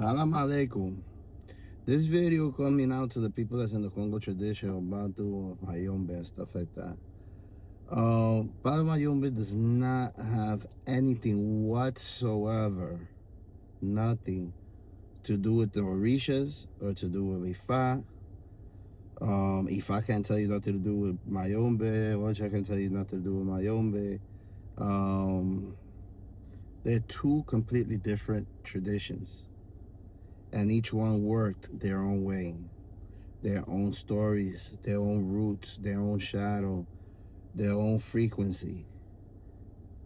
Salam alaikum. This video coming out to the people that's in the Congo tradition of bantu, Mayombe, and stuff like that. Bantu Mayombe does not have anything whatsoever, nothing to do with the Orishas or to do with Ifa. Ifa can't tell you nothing to do with Mayombe. Ocha can tell you nothing to do with Mayombe. They're two completely different traditions, and each one worked their own way, their own stories, their own roots, their own shadow, their own frequency.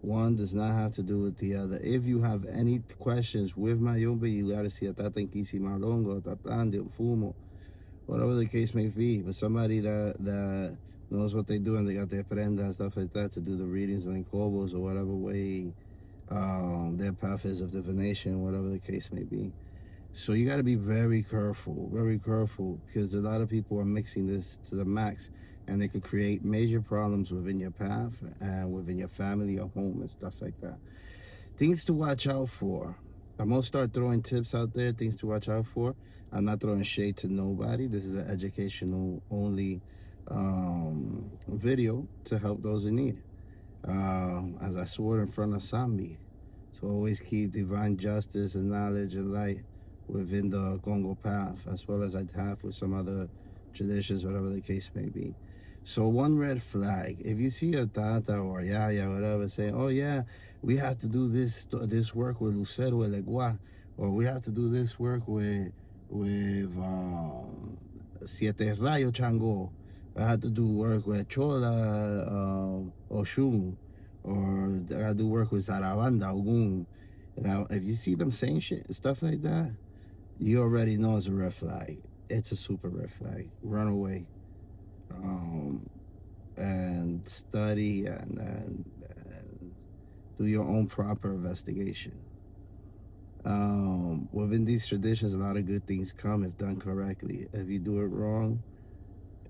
One does not have to do with the other. If you have any questions with Mayombe, you got to see a Tatankisi Malongo, Tatande, Fumo, whatever the case may be. But somebody that knows what they do and they got their prenda and stuff like that to do the readings and cobos or whatever way their path is of divination, whatever the case may be. So you got to be very careful, because a lot of people are mixing this to the max, and they could create major problems within your path and within your family or home and stuff like that. Things to watch out for. I'm going to start throwing tips out there, things to watch out for. I'm not throwing shade to nobody. This is an educational only video to help those in need. As I swore in front of Sambi, to always keep divine justice and knowledge and light within the Congo path, as well as I have with some other traditions, whatever the case may be. So one red flag, if you see a tata or yaya, whatever, saying, oh yeah, we have to do this work with Lucero Elegua, or we have to do this work with Siete Rayo Chango, I had to do work with Chola Oshun, or I had to do work with Zarabanda Ogun. Now, if you see them saying shit, stuff like that, you already know it's a red flag. It's a super red flag. Run away. And study and do your own proper investigation. Within these traditions, a lot of good things come if done correctly. If you do it wrong,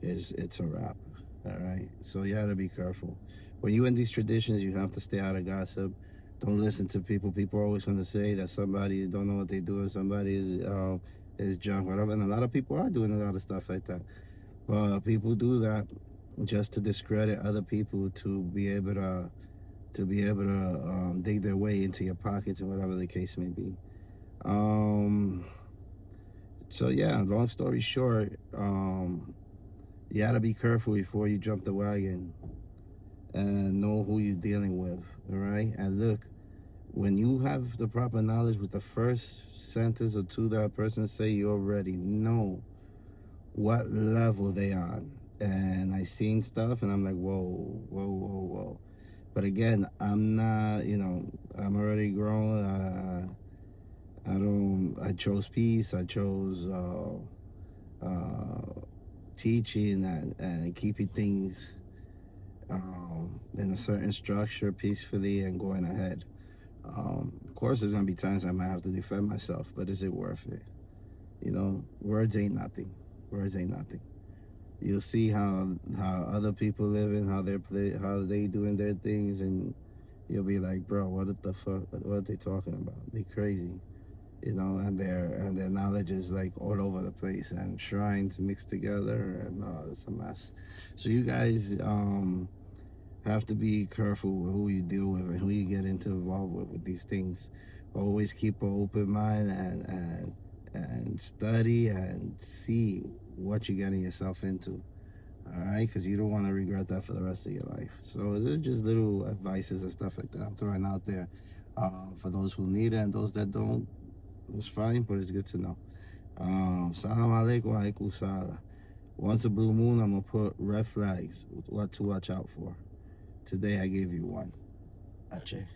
it's a wrap. All right, so you got to be careful. When you in these traditions, you have to stay out of gossip. Don't listen to people. People are always going to say that somebody don't know what they do, or somebody is junk, whatever. And a lot of people are doing a lot of stuff like that. But people do that just to discredit other people, to be able to dig their way into your pockets, or whatever the case may be. So yeah, long story short, you gotta be careful before you jump the wagon, and know who you're dealing with. All right, and look, when you have the proper knowledge with the first sentence or two that a person say, you already know what level they on. And I seen stuff and I'm like, whoa. But again, I'm not, I'm already grown. I chose peace. I chose teaching and keeping things in a certain structure peacefully and going ahead. Of course, there's gonna be times I might have to defend myself, but is it worth it? Words ain't nothing. Words ain't nothing. You'll see how other people living, how they doing their things, and you'll be like, bro, what the fuck? What are they talking about? They crazy, and their knowledge is like all over the place, and shrines mixed together, and it's a mess. So you guys have to be careful with who you deal with and who you get involved with these things. Always keep an open mind and study and see what you're getting yourself into. All right, because you don't want to regret that for the rest of your life. So this is just little advices and stuff like that I'm throwing out there for those who need it, and those that don't, it's fine, but it's good to know. Salam alaikum alaikum salam. Once a blue moon, I'm gonna put red flags, what to watch out for. Today I gave you one. Ache.